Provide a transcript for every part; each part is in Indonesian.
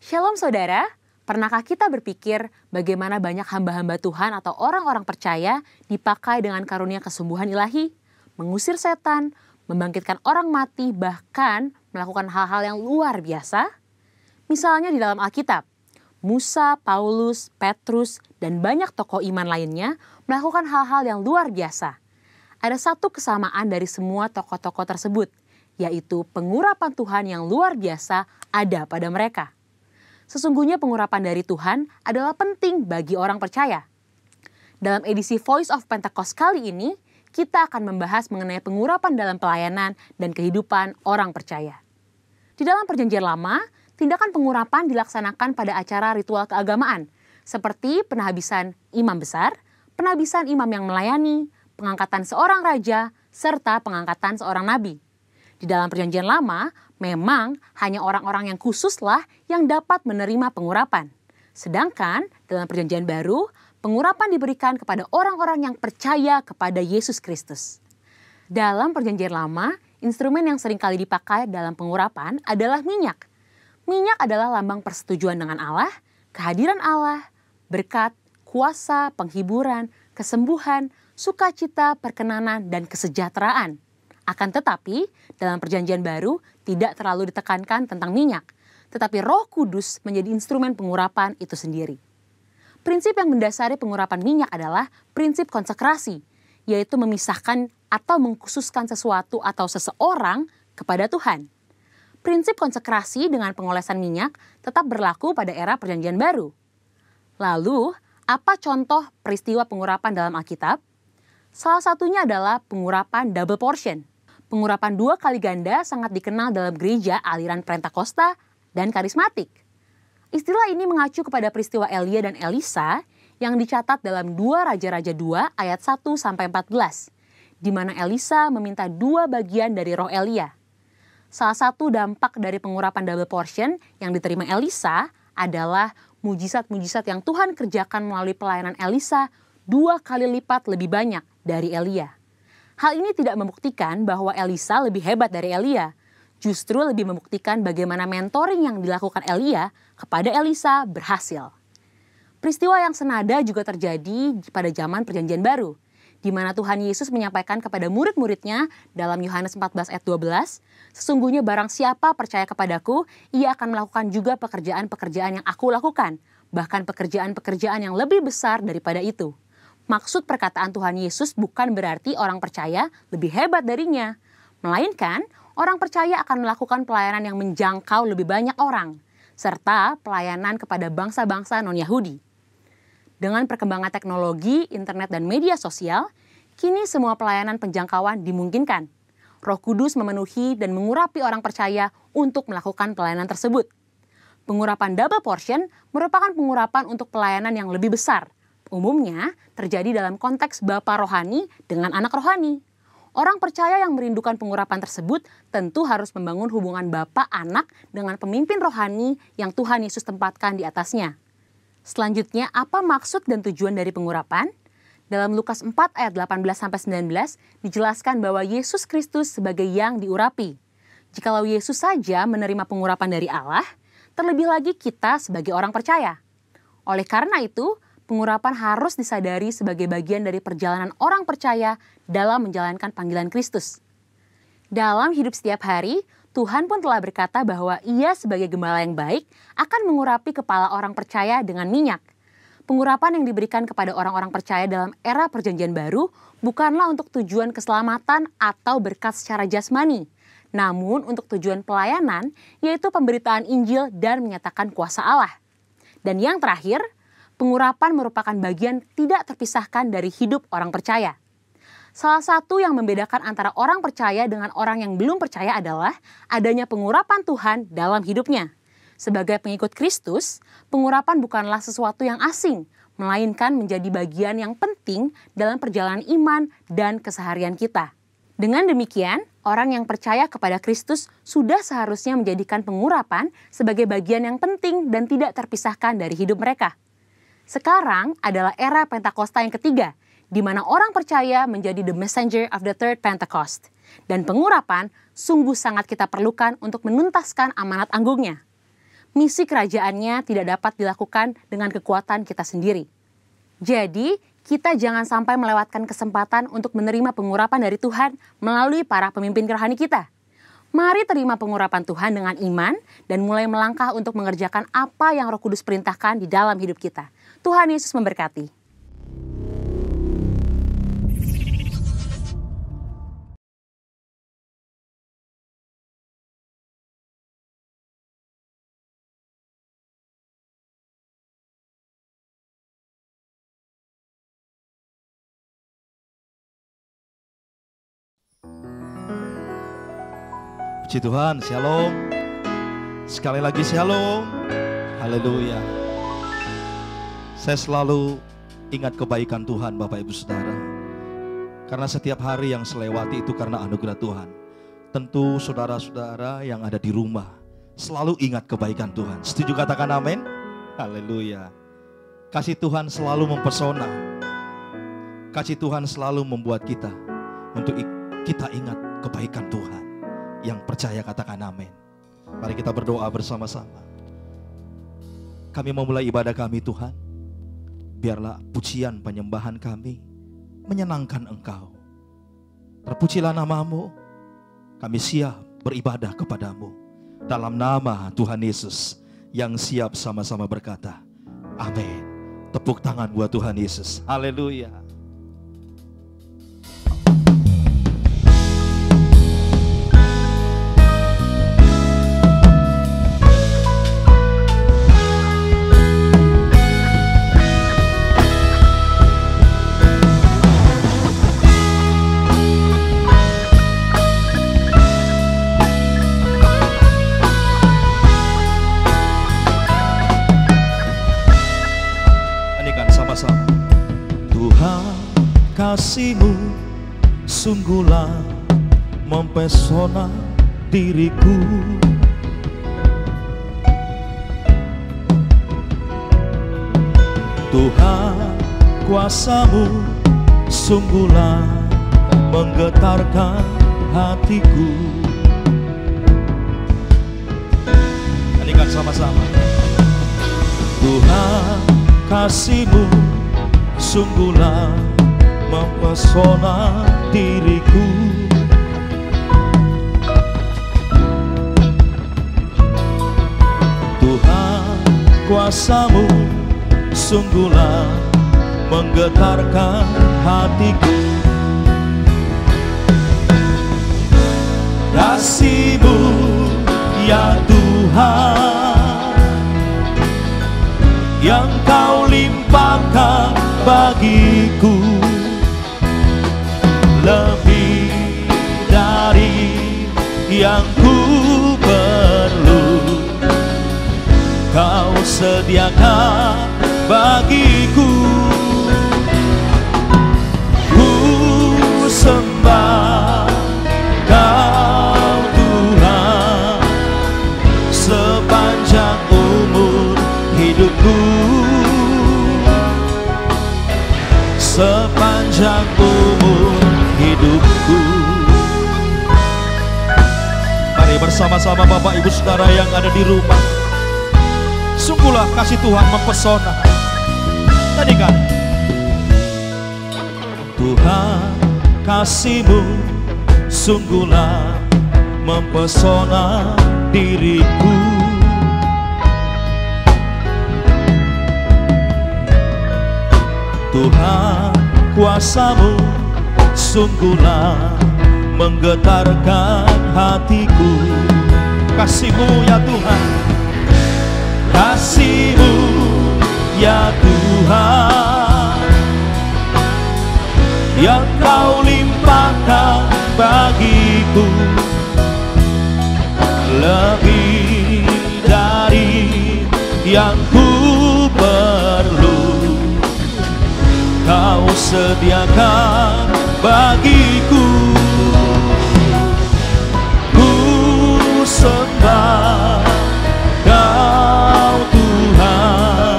Shalom saudara, pernahkah kita berpikir bagaimana banyak hamba-hamba Tuhan atau orang-orang percaya dipakai dengan karunia kesembuhan ilahi, mengusir setan, membangkitkan orang mati, bahkan melakukan hal-hal yang luar biasa? Misalnya di dalam Alkitab, Musa, Paulus, Petrus, dan banyak tokoh iman lainnya melakukan hal-hal yang luar biasa. Ada satu kesamaan dari semua tokoh-tokoh tersebut, yaitu pengurapan Tuhan yang luar biasa ada pada mereka. Sesungguhnya pengurapan dari Tuhan adalah penting bagi orang percaya. Dalam edisi Voice of Pentecost kali ini, kita akan membahas mengenai pengurapan dalam pelayanan dan kehidupan orang percaya. Di dalam Perjanjian Lama, tindakan pengurapan dilaksanakan pada acara ritual keagamaan, seperti penhabisan imam besar, penhabisan imam yang melayani, pengangkatan seorang raja, serta pengangkatan seorang nabi. Di dalam Perjanjian Lama, memang hanya orang-orang yang khususlah yang dapat menerima pengurapan. Sedangkan dalam Perjanjian Baru, pengurapan diberikan kepada orang-orang yang percaya kepada Yesus Kristus. Dalam Perjanjian Lama, instrumen yang sering kali dipakai dalam pengurapan adalah minyak. Minyak adalah lambang persetujuan dengan Allah, kehadiran Allah, berkat, kuasa, penghiburan, kesembuhan, sukacita, perkenanan, dan kesejahteraan. Akan tetapi, dalam Perjanjian Baru tidak terlalu ditekankan tentang minyak, tetapi Roh Kudus menjadi instrumen pengurapan itu sendiri. Prinsip yang mendasari pengurapan minyak adalah prinsip konsekrasi, yaitu memisahkan atau mengkhususkan sesuatu atau seseorang kepada Tuhan. Prinsip konsekrasi dengan pengolesan minyak tetap berlaku pada era Perjanjian Baru. Lalu, apa contoh peristiwa pengurapan dalam Alkitab? Salah satunya adalah pengurapan double portion. Pengurapan 2 kali ganda sangat dikenal dalam gereja aliran Pentakosta dan karismatik. Istilah ini mengacu kepada peristiwa Elia dan Elisa yang dicatat dalam 2 Raja-Raja 2 ayat 1-14, di mana Elisa meminta 2 bagian dari roh Elia. Salah satu dampak dari pengurapan double portion yang diterima Elisa adalah mujizat-mujizat yang Tuhan kerjakan melalui pelayanan Elisa 2 kali lipat lebih banyak dari Elia. Hal ini tidak membuktikan bahwa Elisa lebih hebat dari Elia. Justru lebih membuktikan bagaimana mentoring yang dilakukan Elia kepada Elisa berhasil. Peristiwa yang senada juga terjadi pada zaman Perjanjian Baru, di mana Tuhan Yesus menyampaikan kepada murid-muridnya dalam Yohanes 14 ayat 12, "Sesungguhnya barang siapa percaya kepadaku, ia akan melakukan juga pekerjaan-pekerjaan yang aku lakukan, bahkan pekerjaan-pekerjaan yang lebih besar daripada itu." Maksud perkataan Tuhan Yesus bukan berarti orang percaya lebih hebat darinya, melainkan orang percaya akan melakukan pelayanan yang menjangkau lebih banyak orang, serta pelayanan kepada bangsa-bangsa non-Yahudi. Dengan perkembangan teknologi, internet, dan media sosial, kini semua pelayanan penjangkauan dimungkinkan. Roh Kudus memenuhi dan mengurapi orang percaya untuk melakukan pelayanan tersebut. Pengurapan double portion merupakan pengurapan untuk pelayanan yang lebih besar. Umumnya terjadi dalam konteks bapa rohani dengan anak rohani. Orang percaya yang merindukan pengurapan tersebut tentu harus membangun hubungan bapa anak dengan pemimpin rohani yang Tuhan Yesus tempatkan di atasnya. Selanjutnya, apa maksud dan tujuan dari pengurapan? Dalam Lukas 4 ayat 18-19 dijelaskan bahwa Yesus Kristus sebagai yang diurapi. Jikalau Yesus saja menerima pengurapan dari Allah, terlebih lagi kita sebagai orang percaya. Oleh karena itu, pengurapan harus disadari sebagai bagian dari perjalanan orang percaya dalam menjalankan panggilan Kristus. Dalam hidup setiap hari, Tuhan pun telah berkata bahwa Ia sebagai gembala yang baik akan mengurapi kepala orang percaya dengan minyak. Pengurapan yang diberikan kepada orang-orang percaya dalam era Perjanjian Baru bukanlah untuk tujuan keselamatan atau berkat secara jasmani, namun untuk tujuan pelayanan, yaitu pemberitaan Injil dan menyatakan kuasa Allah. Dan yang terakhir, pengurapan merupakan bagian tidak terpisahkan dari hidup orang percaya. Salah satu yang membedakan antara orang percaya dengan orang yang belum percaya adalah adanya pengurapan Tuhan dalam hidupnya. Sebagai pengikut Kristus, pengurapan bukanlah sesuatu yang asing, melainkan menjadi bagian yang penting dalam perjalanan iman dan keseharian kita. Dengan demikian, orang yang percaya kepada Kristus sudah seharusnya menjadikan pengurapan sebagai bagian yang penting dan tidak terpisahkan dari hidup mereka. Sekarang adalah era Pentakosta yang ketiga, di mana orang percaya menjadi the messenger of the third Pentecost. Dan pengurapan sungguh sangat kita perlukan untuk menuntaskan amanat anggungnya. misi kerajaannya tidak dapat dilakukan dengan kekuatan kita sendiri. Jadi, kita jangan sampai melewatkan kesempatan untuk menerima pengurapan dari Tuhan melalui para pemimpin rohani kita. Mari terima pengurapan Tuhan dengan iman dan mulai melangkah untuk mengerjakan apa yang Roh Kudus perintahkan di dalam hidup kita. Tuhan Yesus memberkati. Puji Tuhan, shalom. Sekali lagi shalom. Haleluya. Saya selalu ingat kebaikan Tuhan Bapak Ibu Saudara. Karena setiap hari yang selewati itu karena anugerah Tuhan. Tentu saudara-saudara yang ada di rumah selalu ingat kebaikan Tuhan. Setuju katakan amin? Haleluya. Kasih Tuhan selalu mempesona. Kasih Tuhan selalu membuat kita untuk kita ingat kebaikan Tuhan. Yang percaya katakan amin. Mari kita berdoa bersama-sama. Kami memulai ibadah kami Tuhan. Biarlah pujian penyembahan kami menyenangkan Engkau. Terpujilah namamu. Kami siap beribadah kepadamu. Dalam nama Tuhan Yesus yang siap sama-sama berkata, amin. Tepuk tangan buat Tuhan Yesus. Haleluya. Kasih-Mu sungguhlah mempesona diriku. Tuhan, kuasa-Mu sungguhlah menggetarkan hatiku. Nyanyikan sama-sama. Tuhan, kasih-Mu sungguhlah mempesona diriku. Tuhan, kuasa-Mu sungguhlah menggetarkan hatiku. Kasih-Mu ya Tuhan yang Kau limpahkan bagiku, lebih dari yang ku perlu. Kau sediakan bagiku. Ku sembah Kau Tuhan sepanjang umur hidupku, sepanjang umur hidupku. Mari bersama-sama Bapak Ibu Saudara yang ada di rumah. Sungguhlah kasih Tuhan mempesona. Nyanyikan. Tuhan, kasih-Mu sungguhlah mempesona diriku. Tuhan, kuasa-Mu sungguhlah menggetarkan hatiku. Kasih-Mu ya Tuhan, kasih-Mu ya Tuhan yang Kau limpahkan bagiku, lebih dari yang ku perlu. Kau sediakan bagiku. Ku sembah Kau Tuhan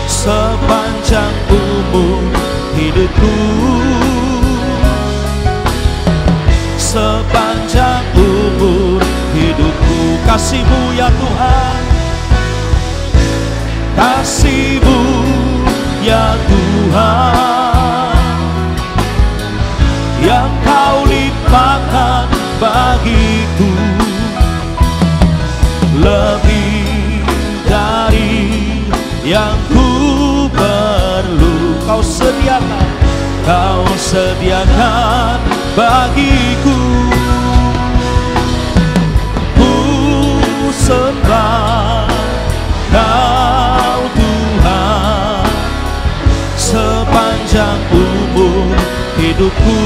sepanjang umur hidupku, sepanjang umur hidupku. Kasih-Mu ya Tuhan, kasih-Mu ya Tuhan, yang Kau limpahkan bagiku, lebih dari yang ku perlu. Kau sediakan bagiku. Ku sembah Kau Tuhan sepanjang umur hidupku,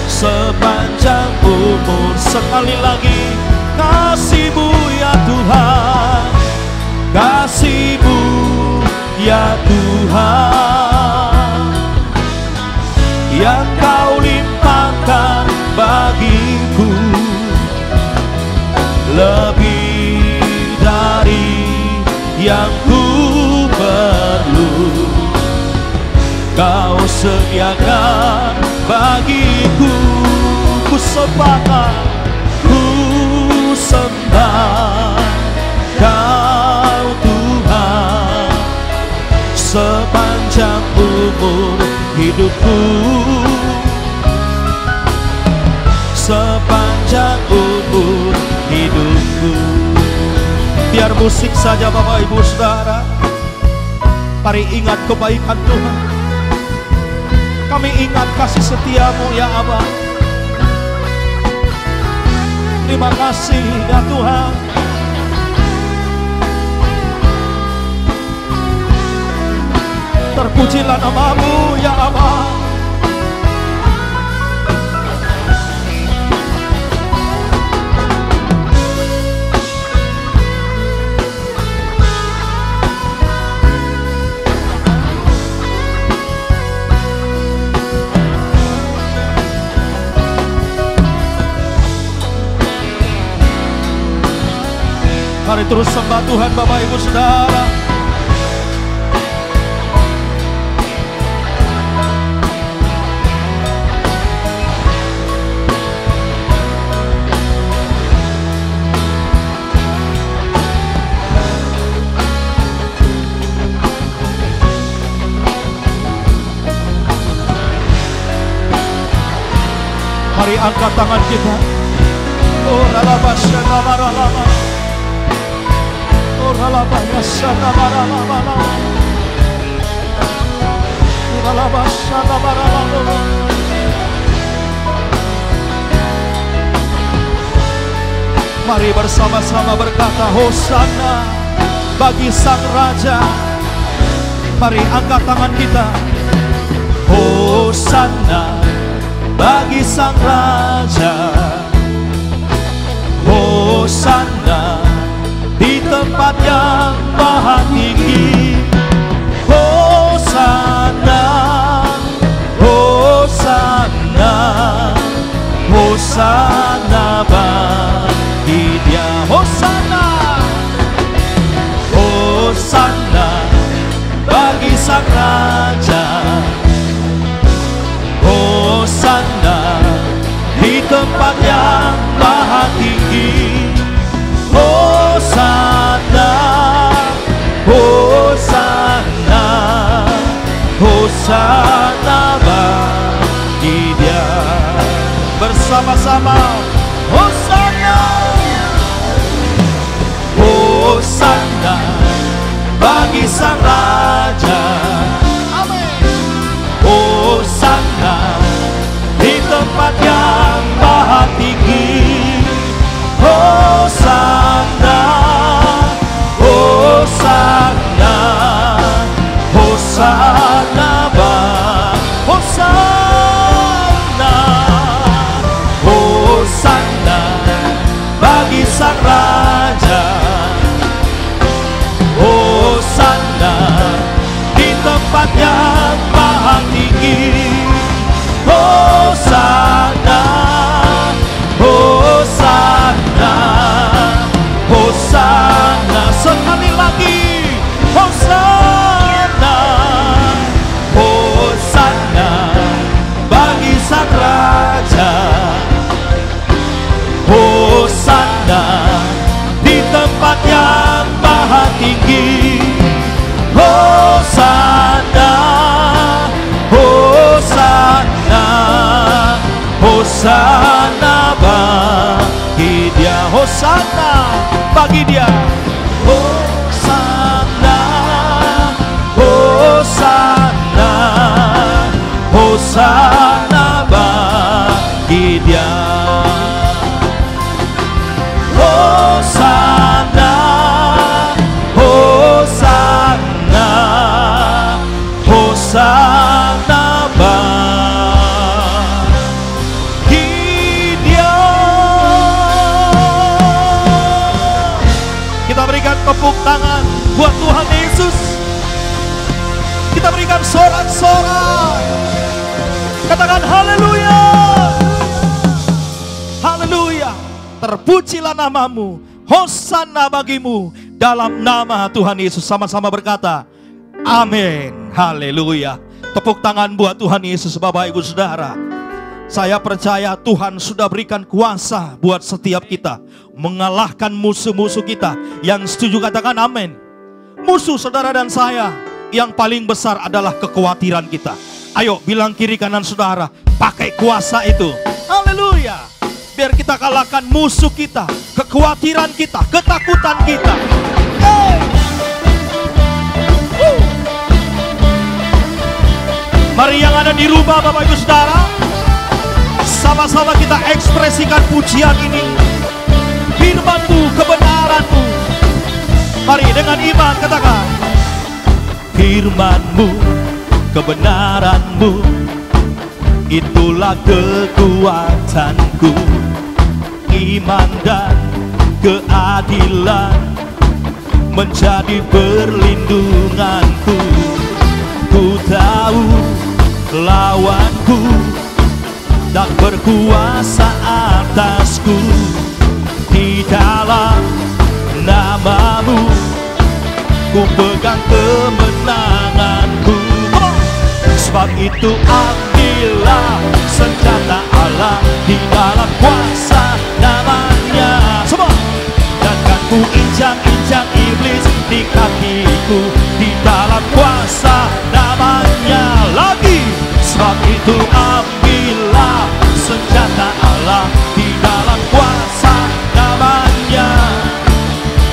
sepanjang umur. Sekali lagi, kasih-Mu ya Tuhan, kasih-Mu ya Tuhan, yang Kau limpahkan bagiku, lebih dari yang ku perlu. Kau sediakan bagiku. Ku sembah Kau Tuhan sepanjang umur hidupku, sepanjang umur hidupku. Biar musik saja Bapak Ibu Saudara, mari ingat kebaikan Tuhan. Kami ingat kasih setia-Mu ya Abah. Terima kasih ya Tuhan. Terpujilah nama-Mu ya Abah. Mari terus sembah Tuhan Bapak Ibu Saudara. Mari angkat tangan kita. Oh, lalabasya namaralama. Oh, lalabasya namaralama. Lalabasya namaralama. Mari bersama-sama berkata Hosana bagi Sang Raja. Mari angkat tangan kita. Hosana bagi Sang Raja, Hosana di tempat yang maha tinggi. Hosana, Hosana, Hosana bagi Dia. Hosana, Hosana bagi Sang Raja, Hosana di tempat yang maha tinggi. Hosana, Hosana, Hosana bagi Dia. Bersama-sama Hosana, Hosana bagi Sang Raja. Hosana di tempat yang maha tinggi. Hosana, Hosana, Hosana Hosana, Hosana bagi Sang Raja. Hosana di Hosana bagi dia, Hosana bagi dia, Hosana, Hosana, Hosana bagi dia, Hosana, Hosana, Hosana bagi dia. Kita berikan tepuk tangan buat Tuhan Yesus. Kita berikan sorak-sorai. Katakan haleluya. Haleluya. Terpujilah namamu, Hosana bagimu dalam nama Tuhan Yesus. Sama-sama berkata amin. Haleluya. Tepuk tangan buat Tuhan Yesus. Bapak Ibu Saudara, saya percaya Tuhan sudah berikan kuasa buat setiap kita mengalahkan musuh-musuh kita. Yang setuju katakan amin. Musuh saudara dan saya yang paling besar adalah kekhawatiran kita. Ayo bilang kiri kanan saudara, pakai kuasa itu. Haleluya. Biar kita kalahkan musuh kita, kekhawatiran kita, ketakutan kita. Mari yang ada di rumah Bapak Ibu Saudara, sama-sama kita ekspresikan pujian ini. Firman-Mu, kebenaran-Mu. Mari dengan iman katakan, Firman-Mu, kebenaran-Mu, itulah kekuatanku. Iman dan keadilan menjadi perlindunganku. Ku tahu lawanku tak berkuasa atasku. Di dalam namamu ku pegang kemenanganku. Sebab itu ambillah senjata Allah, di dalam kuasa namanya. Semua. Dan kan ku injak-injak iblis di kakiku, di dalam kuasa namanya. Lagi. Sebab itu ambillah senjata Allah, di dalam kuasa namanya.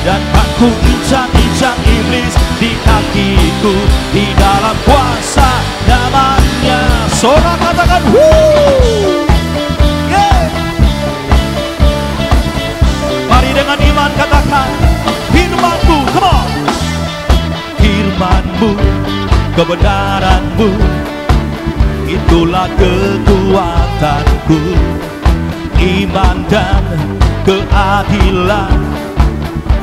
Dan kan ku injak-injak iblis di kakiku, di dalam kuasa namanya. Sorak katakan wuuu. Yeah. Mari dengan iman katakan, Firman-Mu, come on. Firman-Mu, kebenaran-Mu, itulah kekuatanku. Iman dan keadilan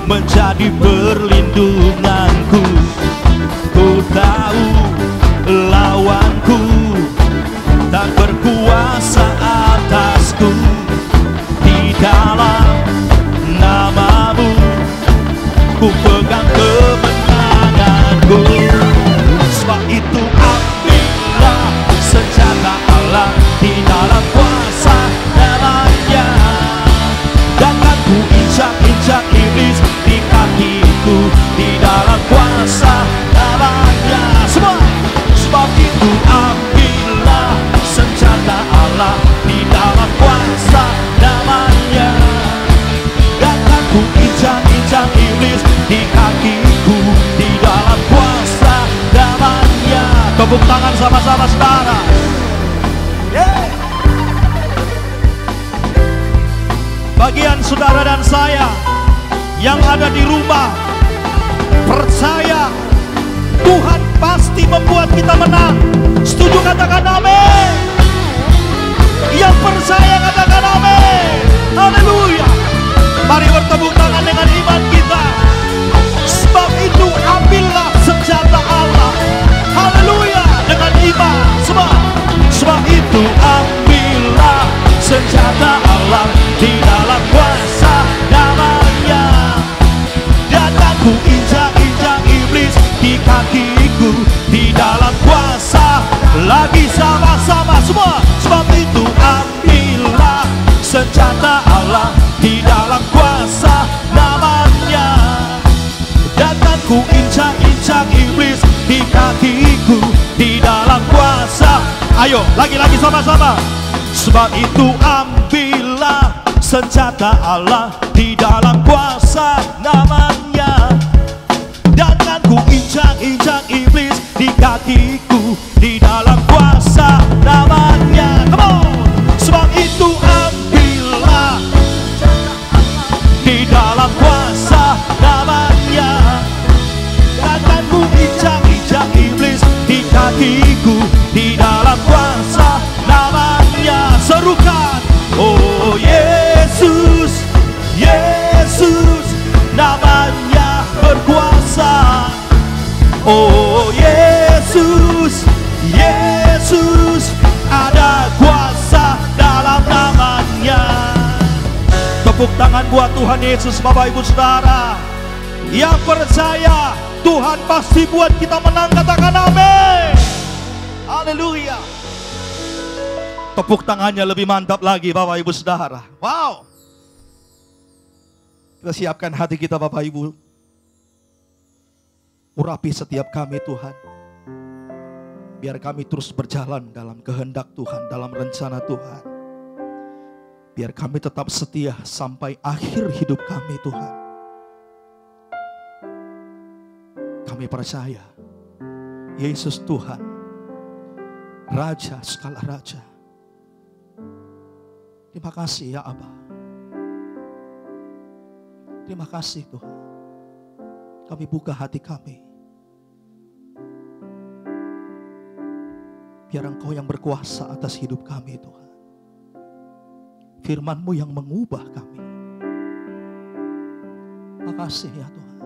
menjadi perlindunganku. Ku tahu lawanku tak berkuasa atasku. Di dalam namamu ku pegang kemenanganku. Sebab itu ambillah senjata Allah, di dalam kuasa namanya. Dan kan ku injak-injak iblis di kakiku, di dalam kuasa namanya. Semua. Sebab itu ambillah senjata Allah, di dalam kuasa namanya. Dan kan ku injak-injak iblis di kakiku, di dalam kuasa namanya. Tepuk tangan sama-sama saudara. Yeah. Bagian saudara dan saya yang ada di rumah, percaya Tuhan pasti membuat kita menang. Setuju katakan amin. Yang percaya katakan amin. Haleluya. Mari bertepuk tangan dengan iman kita. Sebab itu ambillah senjata Allah. Haleluya. Dengan iman. Sebab itu ambillah senjata Allah, di dalam kuasa namanya. Dan aku injak-injak iblis di kakiku, di dalam kuasa. Lagi sama-sama semua. Sebab itu ambillah senjata Allah, di dalam kuasa namanya. Dan ku injak-injak iblis di kakiku, di dalam kuasa. Ayo lagi-lagi sama-sama. Sebab itu ambillah senjata Allah, di dalam kuasa namanya. Jangan ku injak-injak iblis di kakiku, di dalam kuasa namanya. Come on. Sebab itu ambillah di dalam kuasa namanya. Jangan ku injak-injak iblis di kakiku, di dalam kuasa namanya. Serukan, oh Yesus, Yesus, namanya berkuasa. Oh Yesus, Yesus, ada kuasa dalam namanya. Tepuk tangan buat Tuhan Yesus, Bapak Ibu Saudara. Yang percaya Tuhan pasti buat kita menang, katakan amin. Haleluya. Tepuk tangannya lebih mantap lagi, Bapak Ibu Saudara. Wow. Kita siapkan hati kita, Bapak Ibu. Urapi setiap kami Tuhan. Biar kami terus berjalan dalam kehendak Tuhan, dalam rencana Tuhan. Biar kami tetap setia sampai akhir hidup kami Tuhan. Kami percaya Yesus Tuhan, Raja segala Raja. Terima kasih ya Aba. Terima kasih Tuhan. Kami buka hati kami. Biar Engkau yang berkuasa atas hidup kami Tuhan. Firman-Mu yang mengubah kami. Makasih ya Tuhan.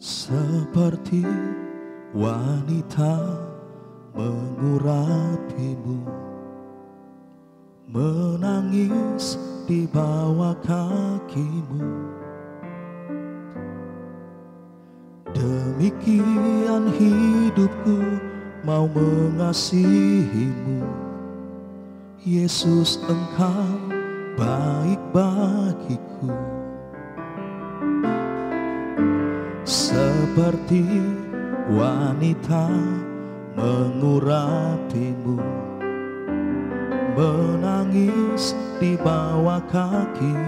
Seperti wanita mengurapimu, menangis di bawah kakimu. Demikian hidupku mau mengasihimu. Yesus, Engkau baik bagiku. Seperti wanita mengurapimu, menangis di bawah kakimu.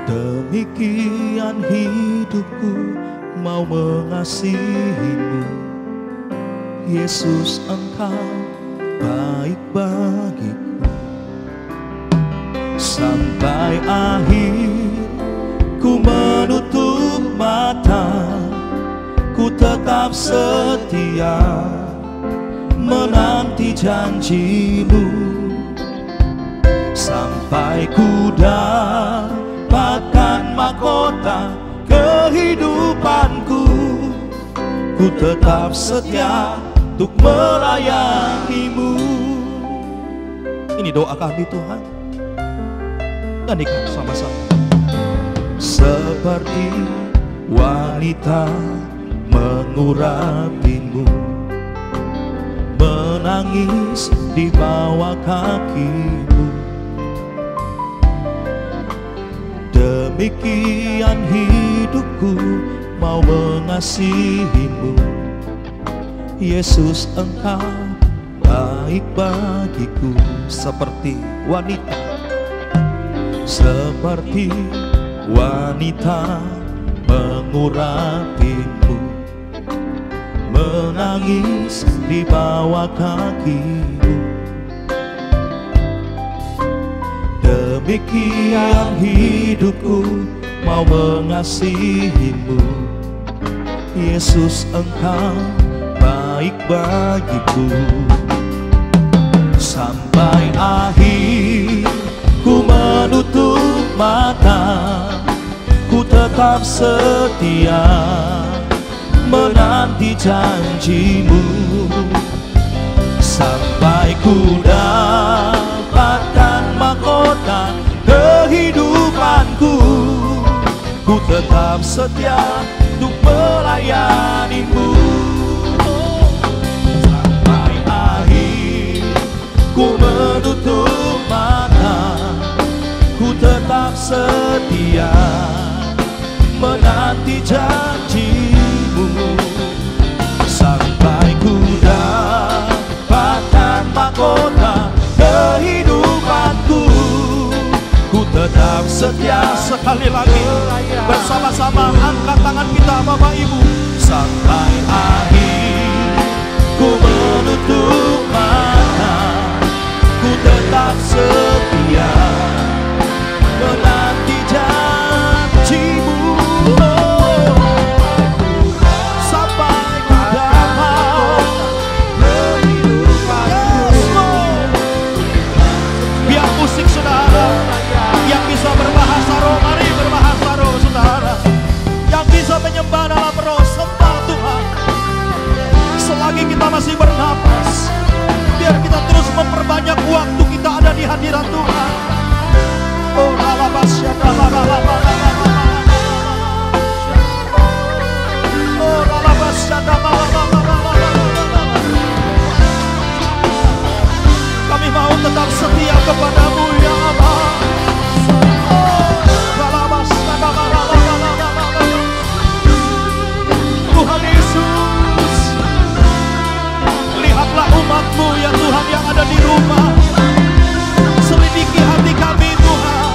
Demikian hidupku mau mengasihimu. Yesus, Engkau baik bagiku. Sampai akhir ku menutup mata, ku tetap setia menanti janji-Mu. Sampai ku dapatkan mahkota kehidupanku, ku tetap setia untuk melayani-Mu. Ini doa kami Tuhan. Nyanyikan sama-sama. Seperti wanita mengurapimu, menangis di bawah kakimu. Demikian hidupku mau mengasihimu. Yesus, Engkau baik bagiku. Seperti wanita, seperti wanita mengurapimu, menangis di bawah kakimu. Demikian hidupku mau mengasihimu. Yesus, Engkau baik bagiku. Sampai akhir ku menutup mata, ku tetap setia menanti janji-Mu. Sampai ku dapatkan mahkota kehidupanku, ku tetap setia untuk melayani-Mu. Sampai akhir ku menutup mata, ku tetap setia menanti janji-Mu. tangan kita Bapak Ibu. Sampai akhir ku menutup mata, ku tetap setia menanti janjimu. Sampai ku dapat biar musik saudara yang bisa berbahasa roh, mari berbahasa roh saudara, yang bisa menyembah dalam roh, sembah Tuhan. Selagi kita masih bernapas, biar kita terus memperbanyak waktu kita ada di hadirat Tuhan. Oh lalabasya, oh lalabasya, kami mau tetap setia kepadamu ya Allah. Tuhan Yesus, lihatlah umat-Mu ya Tuhan yang ada di rumah. Selidiki hati kami Tuhan.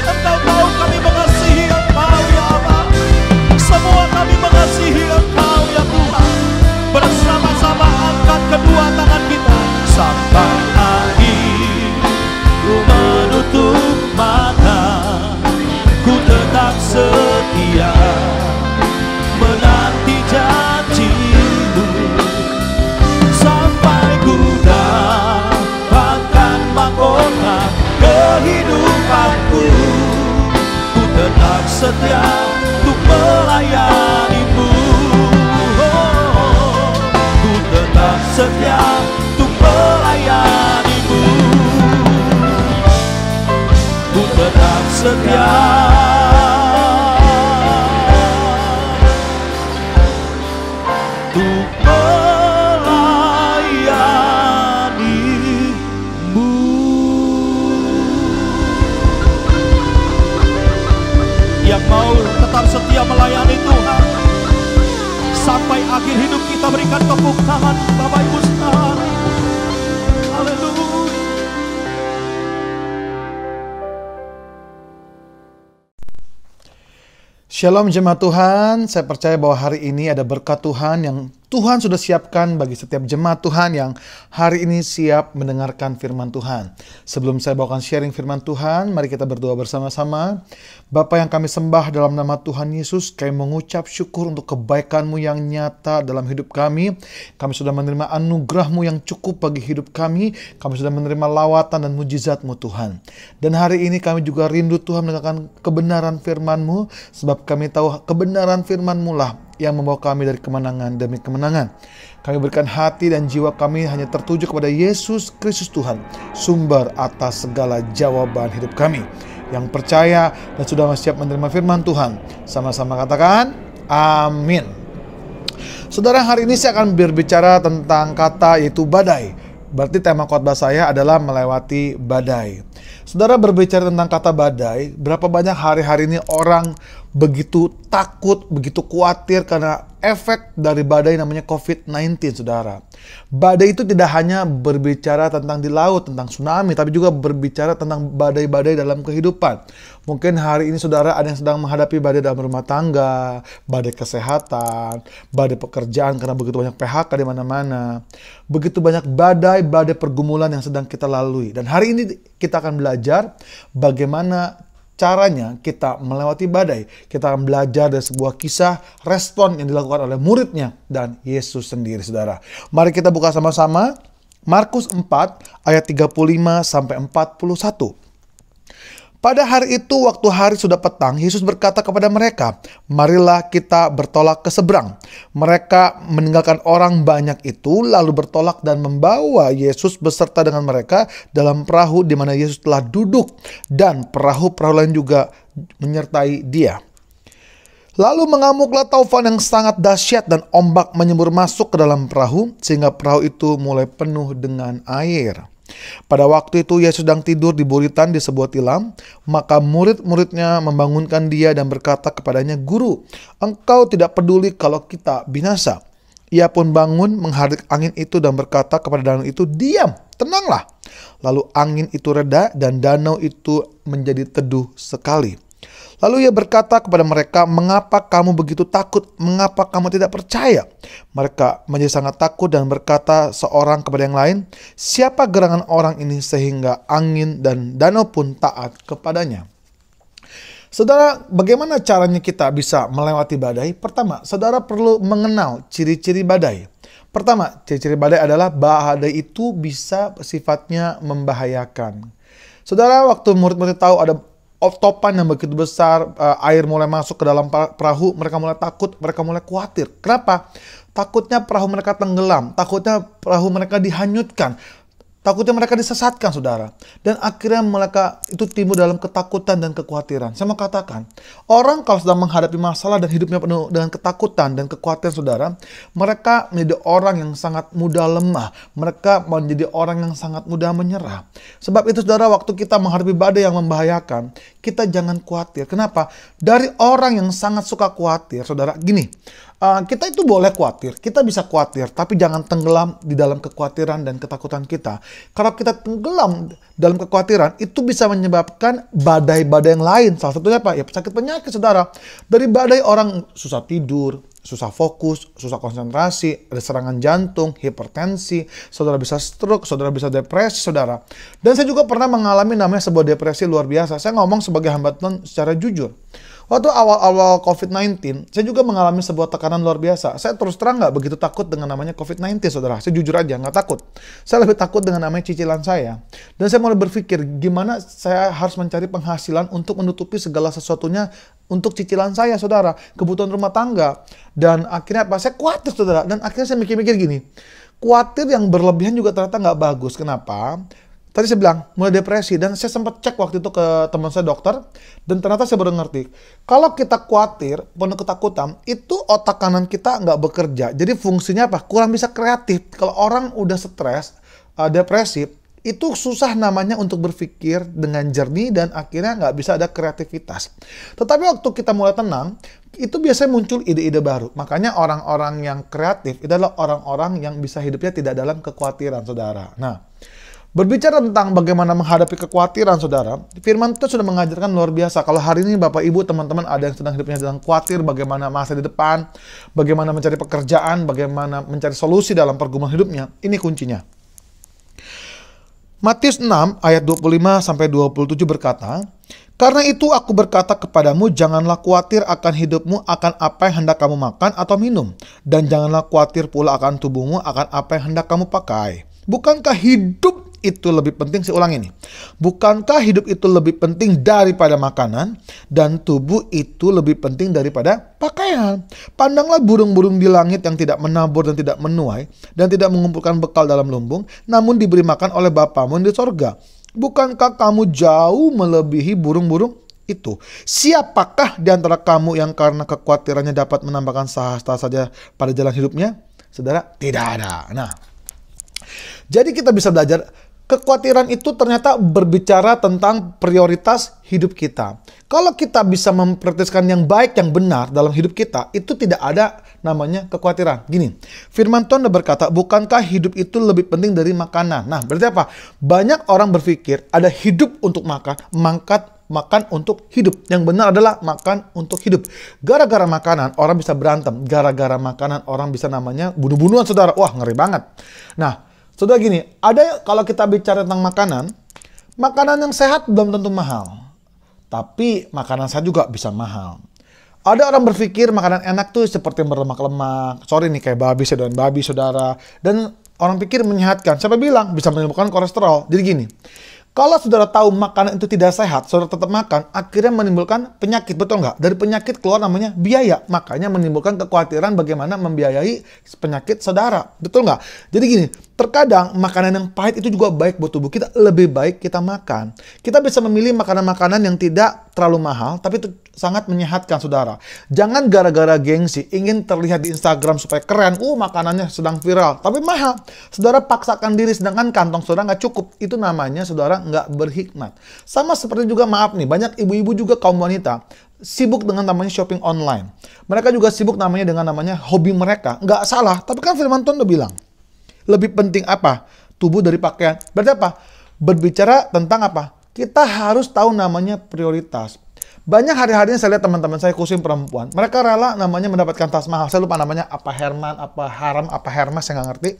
Engkau tahu kami mengasihi Engkau ya Allah. Semua kami mengasihi Engkau ya Tuhan. Bersama-sama angkat kedua tangan kita. Sampai akhir ku menutup mata, ku tetap setia menanti janjimu. Sampai ku dapatkan mahkota kehidupanku, ku tetap setia untuk melayanimu. Ku tetap setia untuk melayanimu. Ku tetap setia untuk melayanimu. Yang mau tetap setia melayani Tuhan sampai akhir hidup kita, berikan tepuk tangan Bapak Ibu saudara. Haleluya. Shalom jemaat Tuhan, saya percaya bahwa hari ini ada berkat Tuhan yang Tuhan sudah siapkan bagi setiap jemaat Tuhan yang hari ini siap mendengarkan firman Tuhan. Sebelum saya bawakan sharing firman Tuhan, mari kita berdoa bersama-sama. Bapa yang kami sembah dalam nama Tuhan Yesus, kami mengucap syukur untuk kebaikan-Mu yang nyata dalam hidup kami. Kami sudah menerima anugerah-Mu yang cukup bagi hidup kami. Kami sudah menerima lawatan dan mujizat-Mu Tuhan. Dan hari ini kami juga rindu Tuhan mendengarkan kebenaran firman-Mu, sebab kami tahu kebenaran firman-Mu lah yang membawa kami dari kemenangan demi kemenangan. Kami berikan hati dan jiwa kami hanya tertuju kepada Yesus Kristus Tuhan, sumber atas segala jawaban hidup kami. Yang percaya dan sudah siap menerima firman Tuhan, sama-sama katakan amin. Saudara, hari ini saya akan berbicara tentang kata yaitu badai. Berarti tema khotbah saya adalah melewati badai. Saudara, berbicara tentang kata badai, berapa banyak hari-hari ini orang begitu takut, begitu khawatir karena efek dari badai namanya COVID-19, saudara. Badai itu tidak hanya berbicara tentang di laut, tentang tsunami, tapi juga berbicara tentang badai-badai dalam kehidupan. Mungkin hari ini saudara ada yang sedang menghadapi badai dalam rumah tangga, badai kesehatan, badai pekerjaan karena begitu banyak PHK di mana-mana. Begitu banyak badai-badai pergumulan yang sedang kita lalui. Dan hari ini kita akan belajar bagaimana caranya kita melewati badai. Kita akan belajar dari sebuah kisah respon yang dilakukan oleh muridnya dan Yesus sendiri, saudara. Mari kita buka sama-sama Markus 4 ayat 35 sampai 41. Pada hari itu, waktu hari sudah petang, Yesus berkata kepada mereka, "Marilah kita bertolak ke seberang." Mereka meninggalkan orang banyak itu, lalu bertolak dan membawa Yesus beserta dengan mereka dalam perahu di mana Yesus telah duduk, dan perahu-perahu lain juga menyertai Dia. Lalu mengamuklah taufan yang sangat dahsyat dan ombak menyembur masuk ke dalam perahu, sehingga perahu itu mulai penuh dengan air. Pada waktu itu Yesus sedang tidur di buritan di sebuah tilam, maka murid-muridnya membangunkan Dia dan berkata kepadanya, "Guru, Engkau tidak peduli kalau kita binasa." Ia pun bangun menghadap angin itu dan berkata kepada danau itu, "Diam, tenanglah." Lalu angin itu reda dan danau itu menjadi teduh sekali. Lalu ia berkata kepada mereka, "Mengapa kamu begitu takut? Mengapa kamu tidak percaya?" Mereka menjadi sangat takut dan berkata seorang kepada yang lain, "Siapa gerangan orang ini sehingga angin dan danau pun taat kepadanya?" Saudara, bagaimana caranya kita bisa melewati badai? Pertama, saudara perlu mengenal ciri-ciri badai. Pertama, ciri-ciri badai adalah badai itu bisa sifatnya membahayakan. Saudara, waktu murid-murid tahu ada topan yang begitu besar, air mulai masuk ke dalam perahu, mereka mulai takut, mereka mulai khawatir. Kenapa? Takutnya perahu mereka tenggelam, takutnya perahu mereka dihanyutkan, takutnya mereka disesatkan, saudara. Dan akhirnya mereka itu timbul dalam ketakutan dan kekhawatiran. Saya mau katakan, orang kalau sedang menghadapi masalah dan hidupnya penuh dengan ketakutan dan kekhawatiran, saudara, mereka menjadi orang yang sangat mudah lemah. Mereka menjadi orang yang sangat mudah menyerah. Sebab itu, saudara, waktu kita menghadapi badai yang membahayakan, kita jangan khawatir. Kenapa? Dari orang yang sangat suka khawatir, saudara, gini, kita itu boleh khawatir, kita bisa khawatir, tapi jangan tenggelam di dalam kekhawatiran dan ketakutan kita. Kalau kita tenggelam dalam kekhawatiran, itu bisa menyebabkan badai-badai yang lain. Salah satunya apa? Ya sakit penyakit, saudara. Dari badai orang susah tidur, susah fokus, susah konsentrasi, ada serangan jantung, hipertensi, saudara bisa stroke, saudara bisa depresi, saudara. Dan saya juga pernah mengalami namanya sebuah depresi luar biasa. Saya ngomong sebagai hamba Tuhan secara jujur. Waktu awal-awal COVID-19, saya juga mengalami sebuah tekanan luar biasa. Saya terus terang nggak begitu takut dengan namanya COVID-19, saudara. Saya jujur aja, nggak takut. Saya lebih takut dengan namanya cicilan saya. Dan saya mulai berpikir, gimana saya harus mencari penghasilan untuk menutupi segala sesuatunya untuk cicilan saya, saudara. Kebutuhan rumah tangga. Dan akhirnya apa? Saya khawatir, saudara. Dan akhirnya saya mikir-mikir gini, khawatir yang berlebihan juga ternyata nggak bagus. Kenapa? Tadi saya bilang, mulai depresi. Dan saya sempat cek waktu itu ke teman saya dokter. Dan ternyata saya baru ngerti. Kalau kita khawatir, penuh ketakutan, itu otak kanan kita nggak bekerja. Jadi fungsinya apa? Kurang bisa kreatif. Kalau orang udah stres, depresi, itu susah namanya untuk berpikir dengan jernih dan akhirnya nggak bisa ada kreativitas. Tetapi waktu kita mulai tenang, itu biasanya muncul ide-ide baru. Makanya orang-orang yang kreatif itu adalah orang-orang yang bisa hidupnya tidak dalam kekhawatiran, saudara. Nah, berbicara tentang bagaimana menghadapi kekhawatiran, saudara, firman Tuhan sudah mengajarkan luar biasa. Kalau hari ini Bapak Ibu, teman-teman ada yang sedang hidupnya sedang khawatir bagaimana masa di depan, bagaimana mencari pekerjaan, bagaimana mencari solusi dalam pergumulan hidupnya, ini kuncinya. Matius 6 ayat 25-27 berkata, "Karena itu aku berkata kepadamu, janganlah khawatir akan hidupmu, akan apa yang hendak kamu makan atau minum. Dan janganlah khawatir pula akan tubuhmu, akan apa yang hendak kamu pakai. Bukankah hidup itu lebih penting?" Saya ulang ini. Bukankah hidup itu lebih penting daripada makanan, dan tubuh itu lebih penting daripada pakaian? Pandanglah burung-burung di langit yang tidak menabur dan tidak menuai, dan tidak mengumpulkan bekal dalam lumbung, namun diberi makan oleh Bapamu di sorga. Bukankah kamu jauh melebihi burung-burung itu? Siapakah di antara kamu yang karena kekhawatirannya dapat menambahkan sehasta saja pada jalan hidupnya? Saudara, tidak ada. Nah, jadi kita bisa belajar, kekhawatiran itu ternyata berbicara tentang prioritas hidup kita. Kalau kita bisa memprioritaskan yang baik, yang benar dalam hidup kita, itu tidak ada namanya kekhawatiran. Gini, firman Tuhan berkata, bukankah hidup itu lebih penting dari makanan? Nah, berarti apa? Banyak orang berpikir ada hidup untuk makan, makan untuk hidup. Yang benar adalah makan untuk hidup. Gara-gara makanan, orang bisa berantem. Gara-gara makanan, orang bisa namanya bunuh-bunuhan, saudara. Wah, ngeri banget. Nah, saudara gini, ada kalau kita bicara tentang makanan yang sehat belum tentu mahal. Tapi makanan sehat juga bisa mahal. Ada orang berpikir makanan enak tuh seperti yang berlemak-lemak. Sorry nih, kayak babi, sedotan babi, saudara. Dan orang pikir menyehatkan. Siapa bilang? Bisa menimbulkan kolesterol. Jadi gini, kalau saudara tahu makanan itu tidak sehat, saudara tetap makan, akhirnya menimbulkan penyakit, betul nggak? Dari penyakit keluar namanya biaya, makanya menimbulkan kekhawatiran bagaimana membiayai penyakit saudara, betul nggak? Jadi gini, terkadang makanan yang pahit itu juga baik buat tubuh kita, lebih baik kita makan. Kita bisa memilih makanan-makanan yang tidak terlalu mahal, tapi itu sangat menyehatkan, saudara. Jangan gara-gara gengsi, ingin terlihat di Instagram supaya keren, makanannya sedang viral, tapi mahal. Saudara paksakan diri, sedangkan kantong saudara nggak cukup. Itu namanya saudara nggak berhikmat. Sama seperti juga, maaf nih, banyak ibu-ibu juga kaum wanita sibuk dengan namanya shopping online. Mereka juga sibuk namanya dengan namanya hobi mereka. Nggak salah, tapi kan firman Tuhan udah bilang, lebih penting apa? Tubuh dari pakaian. Berarti apa? Berbicara tentang apa? Kita harus tahu namanya prioritas. Banyak hari-harinya saya lihat teman-teman saya khususnya perempuan. Mereka rela namanya mendapatkan tas mahal. Saya lupa namanya apa Herman, apa Haram, apa Hermes, saya nggak ngerti.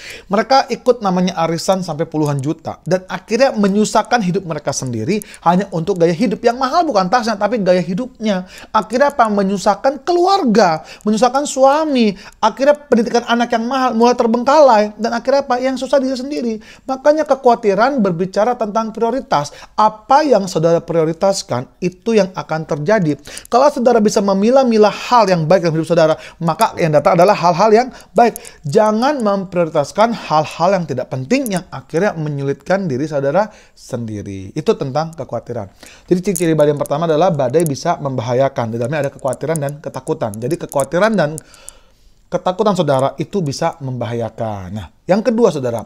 Mereka ikut namanya arisan sampai puluhan juta. Dan akhirnya menyusahkan hidup mereka sendiri hanya untuk gaya hidup. Yang mahal bukan tasnya, tapi gaya hidupnya. Akhirnya apa? Menyusahkan keluarga, menyusahkan suami. Akhirnya pendidikan anak yang mahal mulai terbengkalai. Dan akhirnya apa? Yang susah diri sendiri. Makanya kekhawatiran berbicara tentang prioritas. Apa yang saudara prioritaskan, itu yang akan terjadi. Kalau saudara bisa memilah-milah hal yang baik dalam hidup saudara, maka yang datang adalah hal-hal yang baik. Jangan memprioritaskan hal-hal yang tidak penting yang akhirnya menyulitkan diri saudara sendiri. Itu tentang kekhawatiran. Jadi ciri-ciri badai yang pertama adalah badai bisa membahayakan. Di dalamnya ada kekhawatiran dan ketakutan. Jadi kekhawatiran dan ketakutan saudara itu bisa membahayakan. Nah, yang kedua saudara,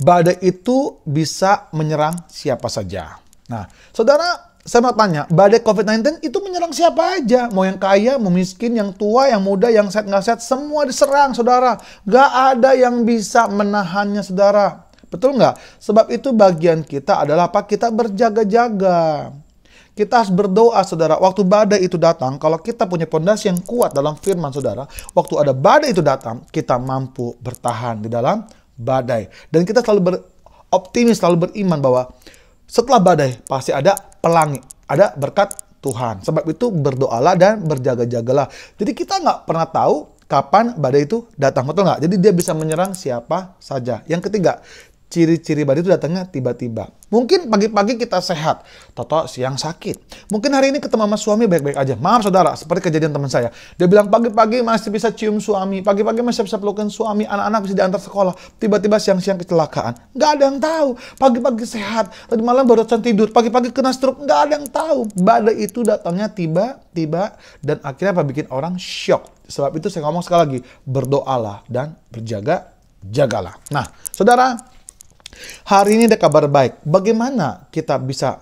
badai itu bisa menyerang siapa saja. Nah, saudara, saya mau tanya, badai COVID-19 itu menyerang siapa aja? Mau yang kaya, mau miskin, yang tua, yang muda, yang sehat, nggak sehat, semua diserang, saudara. Nggak ada yang bisa menahannya, saudara. Betul nggak? Sebab itu bagian kita adalah apa? Kita berjaga-jaga. Kita harus berdoa, saudara. Waktu badai itu datang, kalau kita punya pondasi yang kuat dalam firman, saudara, waktu ada badai itu datang, kita mampu bertahan di dalam badai. Dan kita selalu beroptimis, selalu beriman bahwa setelah badai pasti ada pelangi, ada berkat Tuhan. Sebab itu berdoalah dan berjaga-jagalah. Jadi kita nggak pernah tahu kapan badai itu datang, betul nggak? Jadi dia bisa menyerang siapa saja. Yang ketiga, ciri-ciri badai itu datangnya tiba-tiba. Mungkin pagi-pagi kita sehat, toto siang sakit. Mungkin hari ini ketemu sama suami baik-baik aja. Maaf saudara, seperti kejadian teman saya. Dia bilang pagi-pagi masih bisa cium suami, pagi-pagi masih bisa pelukan suami, anak-anak bisa diantar sekolah. Tiba-tiba siang-siang kecelakaan. Nggak ada yang tahu. Pagi-pagi sehat, tadi malam baru tidur, pagi-pagi kena stroke. Nggak ada yang tahu. Badai itu datangnya tiba-tiba dan akhirnya apa? Bikin orang shock. Sebab itu saya ngomong sekali lagi, berdoalah dan berjaga-jagalah. Nah, saudara, hari ini ada kabar baik. Bagaimana kita bisa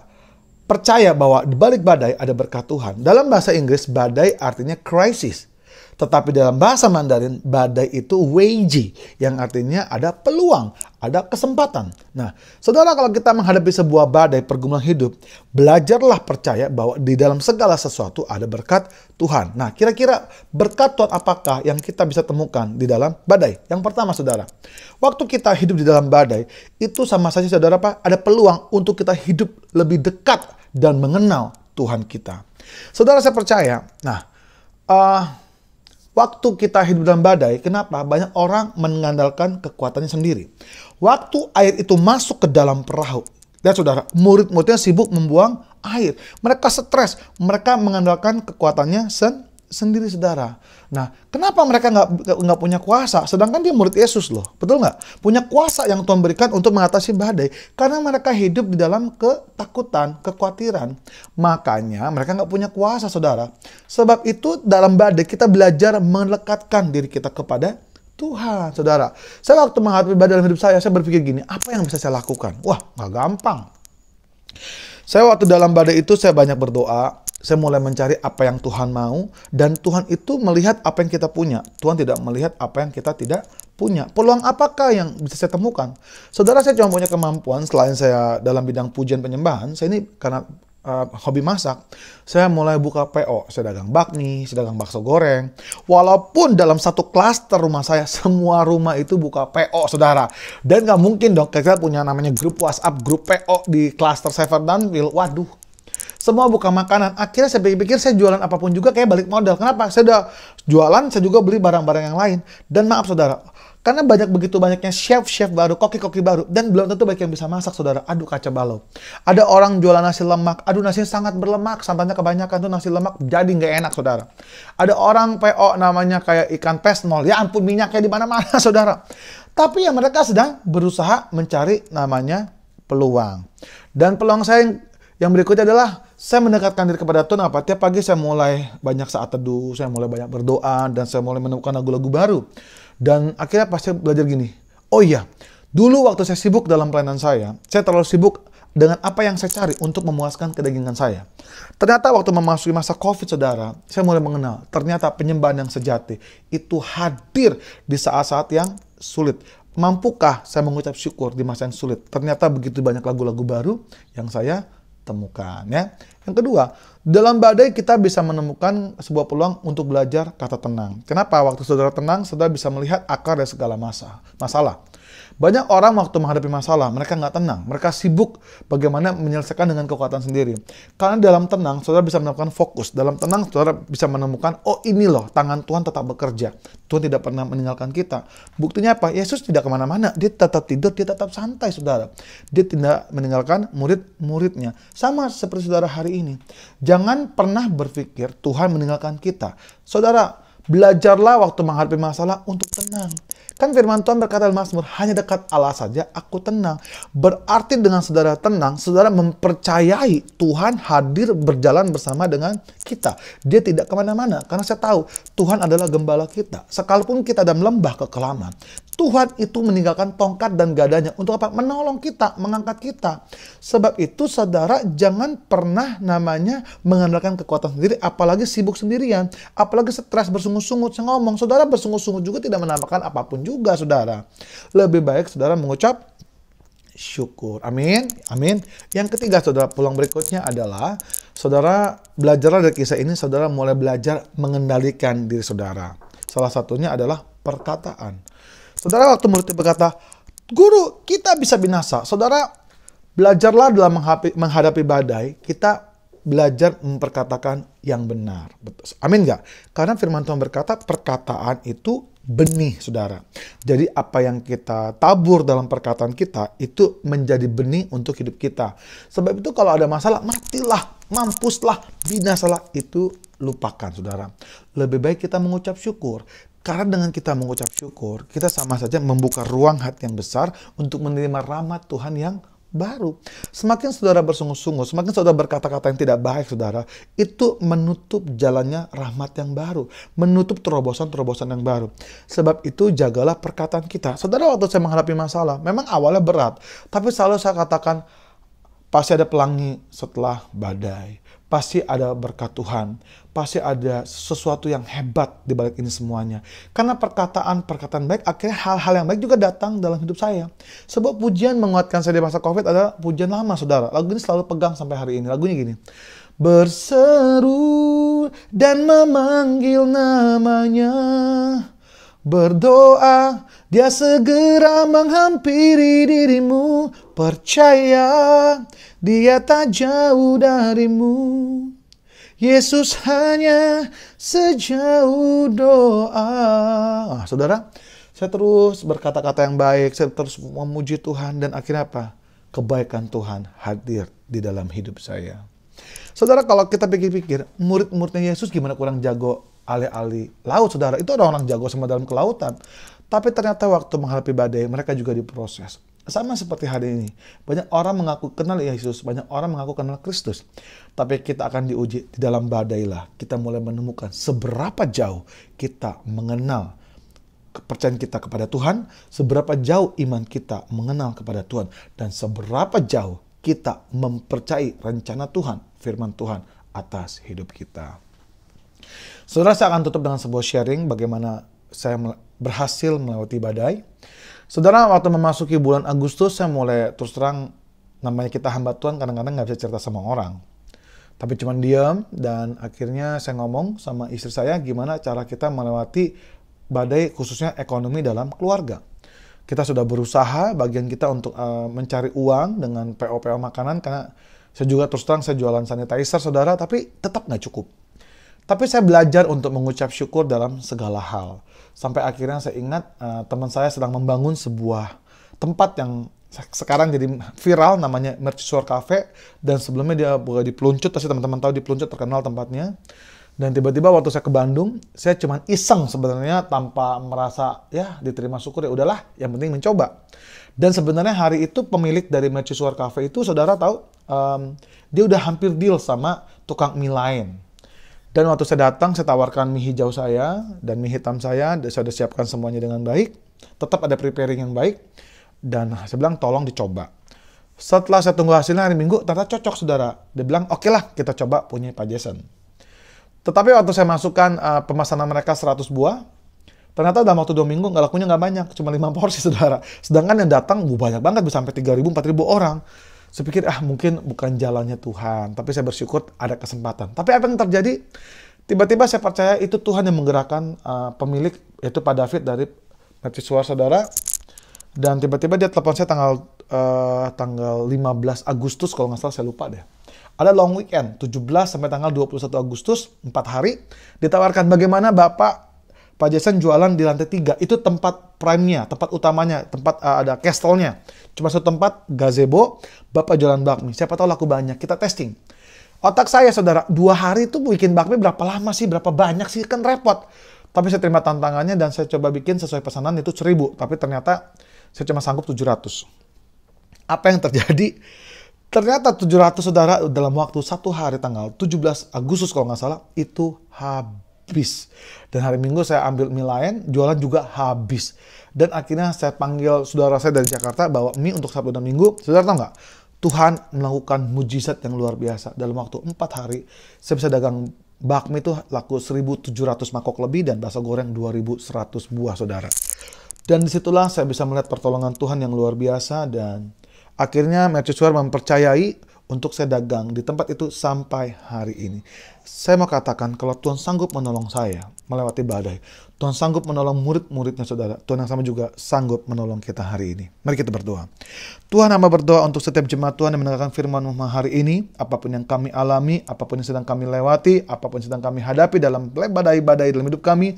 percaya bahwa di balik badai ada berkat Tuhan? Dalam bahasa Inggris, badai artinya crisis. Tetapi dalam bahasa Mandarin, badai itu weiji, yang artinya ada peluang, ada kesempatan. Nah, saudara, kalau kita menghadapi sebuah badai pergumulan hidup, belajarlah percaya bahwa di dalam segala sesuatu ada berkat Tuhan. Nah, kira-kira berkat Tuhan apakah yang kita bisa temukan di dalam badai? Yang pertama, saudara, waktu kita hidup di dalam badai, itu sama saja, saudara, Pak, ada peluang untuk kita hidup lebih dekat dan mengenal Tuhan kita. Saudara, saya percaya, waktu kita hidup dalam badai, kenapa? Banyak orang mengandalkan kekuatannya sendiri. Waktu air itu masuk ke dalam perahu, lihat saudara, murid-muridnya sibuk membuang air. Mereka stres, mereka mengandalkan kekuatannya sendiri, saudara. Nah, kenapa mereka nggak punya kuasa? Sedangkan dia murid Yesus loh, betul nggak? Punya kuasa yang Tuhan berikan untuk mengatasi badai. Karena mereka hidup di dalam ketakutan, kekhawatiran. Makanya mereka nggak punya kuasa, saudara. Sebab itu dalam badai kita belajar melekatkan diri kita kepada Tuhan, saudara. Saya waktu menghadapi badai dalam hidup saya berpikir gini, apa yang bisa saya lakukan? Wah, nggak gampang. Saya waktu dalam badai itu saya banyak berdoa. Saya mulai mencari apa yang Tuhan mau. Dan Tuhan itu melihat apa yang kita punya. Tuhan tidak melihat apa yang kita tidak punya. Peluang apakah yang bisa saya temukan? Saudara, saya cuma punya kemampuan selain saya dalam bidang pujian penyembahan. Saya ini karena hobi masak. Saya mulai buka PO. Saya dagang bakmi, saya dagang bakso goreng. Walaupun dalam satu klaster rumah saya, semua rumah itu buka PO, saudara. Dan nggak mungkin dong, kita punya namanya grup WhatsApp, grup PO di klaster Sever Danville. Waduh. Semua buka makanan. Akhirnya saya pikir saya jualan apapun juga kayak balik modal. Kenapa? Saya udah jualan, saya juga beli barang-barang yang lain. Dan maaf saudara, karena begitu banyaknya chef-chef baru, koki-koki baru, dan belum tentu banyak yang bisa masak, saudara. Aduh, kacau balau. Ada orang jualan nasi lemak. Aduh, nasinya sangat berlemak. Santannya kebanyakan tuh nasi lemak. Jadi nggak enak, saudara. Ada orang PO namanya kayak ikan pesnol. Ya ampun, minyaknya di mana-mana, saudara. Tapi ya mereka sedang berusaha mencari namanya peluang. Dan peluang saya yang berikutnya adalah saya mendekatkan diri kepada Tuhan. Tiap pagi saya mulai banyak saat teduh, saya mulai banyak berdoa, dan saya mulai menemukan lagu-lagu baru. Dan akhirnya pasti belajar gini, oh iya, dulu waktu saya sibuk dalam pelayanan saya terlalu sibuk dengan apa yang saya cari untuk memuaskan kedagingan saya. Ternyata waktu memasuki masa COVID, saudara, saya mulai mengenal, ternyata penyembahan yang sejati itu hadir di saat-saat yang sulit. Mampukah saya mengucap syukur di masa yang sulit? Ternyata begitu banyak lagu-lagu baru yang saya temukan, ya. Yang kedua, dalam badai kita bisa menemukan sebuah peluang untuk belajar kata tenang. Kenapa? Waktu saudara tenang, saudara bisa melihat akar dari segala masalah. Banyak orang waktu menghadapi masalah, mereka nggak tenang. Mereka sibuk bagaimana menyelesaikan dengan kekuatan sendiri. Karena dalam tenang, saudara bisa menemukan fokus. Dalam tenang, saudara bisa menemukan, oh ini loh, tangan Tuhan tetap bekerja. Tuhan tidak pernah meninggalkan kita. Buktinya apa? Yesus tidak kemana-mana. Dia tetap tidur, dia tetap santai, saudara. Dia tidak meninggalkan murid-muridnya. Sama seperti saudara hari ini. Jangan pernah berpikir Tuhan meninggalkan kita. Saudara, belajarlah waktu menghadapi masalah untuk tenang. Kan firman Tuhan berkata dalam Mazmur, hanya dekat Allah saja aku tenang. Berarti dengan saudara tenang, saudara mempercayai Tuhan hadir berjalan bersama dengan kita. Dia tidak kemana-mana, karena saya tahu Tuhan adalah gembala kita. Sekalipun kita dalam lembah kekelaman, Tuhan itu meninggalkan tongkat dan gadanya untuk apa? Menolong kita, mengangkat kita. Sebab itu saudara jangan pernah namanya mengandalkan kekuatan sendiri, apalagi sibuk sendirian, apalagi stres bersungut-sungut. Saya ngomong, saudara bersungut-sungut juga tidak menambahkan apapun juga, saudara. Lebih baik saudara mengucap syukur. Amin. Amin. Yang ketiga, saudara, pulang berikutnya adalah saudara belajarlah dari kisah ini, saudara mulai belajar mengendalikan diri saudara. Salah satunya adalah perkataan. Saudara waktu murid berkata, guru kita bisa binasa. Saudara belajarlah dalam menghadapi badai, kita belajar memperkatakan yang benar. Betul. Amin nggak? Karena firman Tuhan berkata perkataan itu benih, saudara. Jadi apa yang kita tabur dalam perkataan kita itu menjadi benih untuk hidup kita. Sebab itu kalau ada masalah, matilah, mampuslah, binasalah, itu lupakan, saudara. Lebih baik kita mengucap syukur. Karena dengan kita mengucap syukur, kita sama saja membuka ruang hati yang besar untuk menerima rahmat Tuhan yang baru. Semakin saudara bersungguh-sungguh, semakin saudara berkata-kata yang tidak baik, saudara, itu menutup jalannya rahmat yang baru, menutup terobosan-terobosan yang baru. Sebab itu jagalah perkataan kita. Saudara, waktu saya menghadapi masalah, memang awalnya berat, tapi selalu saya katakan, pasti ada pelangi setelah badai. Pasti ada berkat Tuhan. Pasti ada sesuatu yang hebat di balik ini semuanya. Karena perkataan baik, akhirnya hal-hal yang baik juga datang dalam hidup saya. Sebab pujian menguatkan saya di masa COVID adalah pujian lama, saudara. Lagu ini selalu pegang sampai hari ini. Lagunya gini. Berseru dan memanggil namanya. Berdoa, dia segera menghampiri dirimu. Percaya, dia tak jauh darimu. Yesus hanya sejauh doa. Saudara, saya terus berkata-kata yang baik, saya terus memuji Tuhan, dan akhirnya apa? Kebaikan Tuhan hadir di dalam hidup saya. Saudara, kalau kita pikir-pikir, murid-muridnya Yesus gimana kurang jago alih-alih laut, saudara. Itu orang jago sama dalam kelautan. Tapi ternyata waktu menghadapi badai, mereka juga diproses. Sama seperti hari ini. Banyak orang mengaku kenal Yesus, banyak orang mengaku kenal Kristus. Tapi kita akan diuji di dalam badai lah. Kita mulai menemukan seberapa jauh kita mengenal kepercayaan kita kepada Tuhan, seberapa jauh iman kita mengenal kepada Tuhan, dan seberapa jauh kita mempercayai rencana Tuhan, firman Tuhan atas hidup kita. Saudara, saya akan tutup dengan sebuah sharing bagaimana saya berhasil melewati badai. Saudara, waktu memasuki bulan Agustus, saya mulai terus terang, namanya kita hamba Tuhan, kadang-kadang nggak bisa cerita sama orang. Tapi cuma diam, dan akhirnya saya ngomong sama istri saya, gimana cara kita melewati badai, khususnya ekonomi dalam keluarga. Kita sudah berusaha, bagian kita untuk mencari uang dengan PO-PO makanan, karena saya juga terus terang, saya jualan sanitizer, saudara, tapi tetap nggak cukup. Tapi saya belajar untuk mengucap syukur dalam segala hal. Sampai akhirnya saya ingat teman saya sedang membangun sebuah tempat yang sekarang jadi viral, namanya Mercusuar Cafe. Dan sebelumnya dia buka di Peluncut, pasti teman-teman tahu di Peluncut terkenal tempatnya. Dan tiba-tiba waktu saya ke Bandung, saya cuma iseng sebenarnya tanpa merasa ya diterima syukur, ya udahlah, yang penting mencoba. Dan sebenarnya hari itu pemilik dari Mercusuar Cafe itu, saudara tahu, dia udah hampir deal sama tukang mie lain. Dan waktu saya datang, saya tawarkan mie hijau saya dan mie hitam saya sudah siapkan semuanya dengan baik. Tetap ada preparing yang baik. Dan saya bilang, tolong dicoba. Setelah saya tunggu hasilnya hari Minggu, ternyata cocok, saudara. Dia bilang, oke lah, kita coba punya Pak Jason. Tetapi waktu saya masukkan pemesanan mereka 100 buah, ternyata dalam waktu 2 minggu lakunya nggak banyak, cuma 5 porsi, saudara. Sedangkan yang datang banyak banget, bisa sampai 3.000, 4.000 orang. Saya pikir mungkin bukan jalannya Tuhan, tapi saya bersyukur ada kesempatan. Tapi apa yang terjadi? Tiba-tiba saya percaya itu Tuhan yang menggerakkan pemilik, yaitu Pak David dari Mercusuar, saudara. Dan tiba-tiba dia telepon saya tanggal 15 Agustus, kalau nggak salah, saya lupa deh. Ada long weekend, 17 sampai tanggal 21 Agustus, 4 hari. Ditawarkan bagaimana Bapak Pak Jason jualan di lantai 3. Itu tempat prime-nya, tempat utamanya, tempat ada castle-nya. Cuma satu tempat, gazebo, Bapak jualan bakmi. Siapa tahu laku banyak, kita testing. Otak saya, saudara, 2 hari itu bikin bakmi berapa lama sih, berapa banyak sih, kan repot. Tapi saya terima tantangannya dan saya coba bikin sesuai pesanan itu 1000. Tapi ternyata saya cuma sanggup 700. Apa yang terjadi? Ternyata 700, saudara, dalam waktu 1 hari tanggal 17 Agustus kalau nggak salah, itu habis. Dan hari Minggu saya ambil mie lain, jualan juga habis. Dan akhirnya saya panggil saudara saya dari Jakarta bawa mie untuk Sabtu dan Minggu. Saudara tahu nggak? Tuhan melakukan mujizat yang luar biasa. Dalam waktu 4 hari, saya bisa dagang bakmi itu laku 1.700 mangkok lebih dan bakso goreng 2.100 buah, saudara. Dan disitulah saya bisa melihat pertolongan Tuhan yang luar biasa dan akhirnya Mercusuar mempercayai untuk saya dagang di tempat itu sampai hari ini. Saya mau katakan kalau Tuhan sanggup menolong saya melewati badai, Tuhan sanggup menolong murid-muridnya, saudara. Tuhan yang sama juga sanggup menolong kita hari ini. Mari kita berdoa. Tuhan, hamba berdoa untuk setiap jemaat Tuhan yang mendengarkan firman-Mu hari ini. Apapun yang kami alami, apapun yang sedang kami lewati, apapun yang sedang kami hadapi dalam badai-badai dalam hidup kami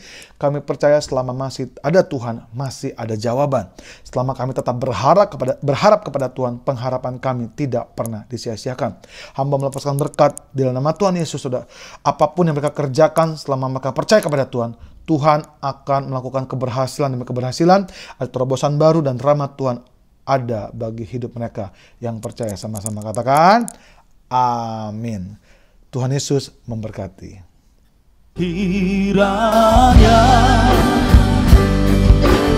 percaya selama masih ada Tuhan, masih ada jawaban. Selama kami tetap berharap kepada Tuhan, pengharapan kami tidak pernah disia-siakan. Hamba melepaskan berkat di dalam nama Tuhan Yesus, saudara. Apapun yang mereka kerjakan selama mereka percaya kepada Tuhan, Tuhan akan melakukan keberhasilan demi keberhasilan, ada terobosan baru dan rahmat Tuhan ada bagi hidup mereka yang percaya. Sama-sama katakan, amin. Tuhan Yesus memberkati. Kiranya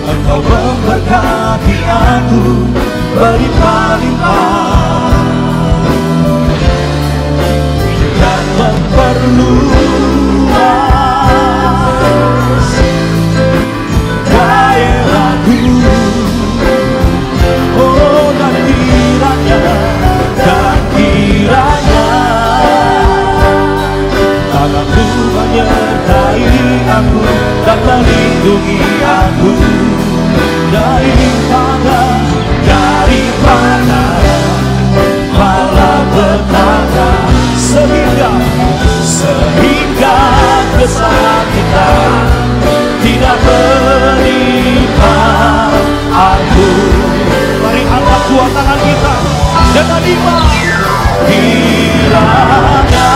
Engkau memberkati aku berlimpah-limpah dan memperluas daerahku. Oh, dan kiranya tanganmu menyertai aku dan melindungi aku daripada malapetaka, sehingga kesakitan tidak menimpa aku. Mari angkat dua tangan kita dan terima. Kiranya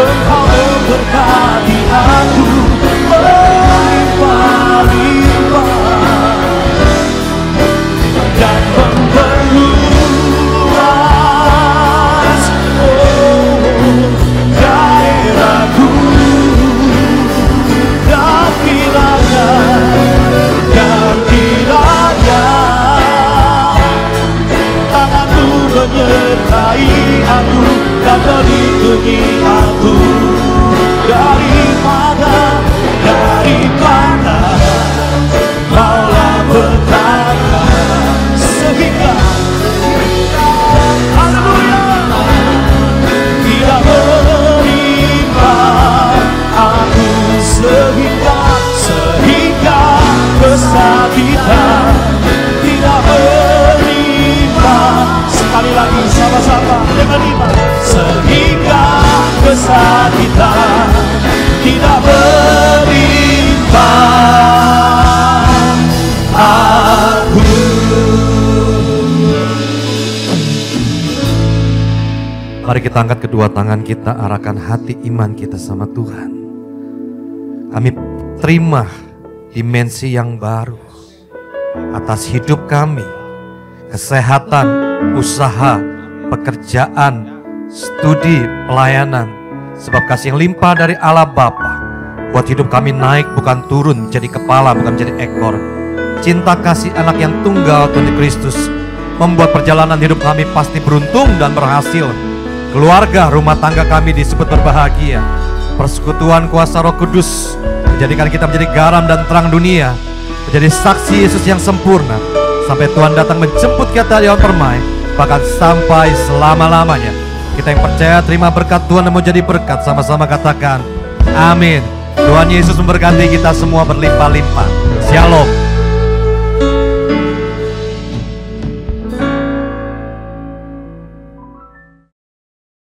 Engkau memberkati aku berlimpah-limpah dan memperluas daerahku. Dan kiranya tanganmu menyertai aku dan melindungi aku daripada malapetaka, sehingga haleluya tidak menimpa aku, sehingga kesakitan tidak menimpa. Sekali lagi sama-sama dengan iman. Sehingga kesakitan tidak menimpa aku. Mari kita angkat kedua tangan kita, arahkan hati iman kita sama Tuhan. Kami terima dimensi yang baru atas hidup kami, kesehatan, usaha, pekerjaan, studi, pelayanan. Sebab kasih yang limpah dari Allah Bapa buat hidup kami naik bukan turun, jadi kepala bukan menjadi ekor. Cinta kasih anak yang tunggal Tuhan Kristus membuat perjalanan hidup kami pasti beruntung dan berhasil. Keluarga, rumah tangga kami disebut berbahagia. Persekutuan kuasa Roh Kudus menjadikan kita menjadi garam dan terang dunia, menjadi saksi Yesus yang sempurna. sampai Tuhan datang menjemput kita di awan permai, bahkan sampai selama-lamanya. Kita yang percaya terima berkat Tuhan dan mau jadi berkat, sama-sama katakan amin. Tuhan Yesus memberkati kita semua berlimpah-limpah. Shalom.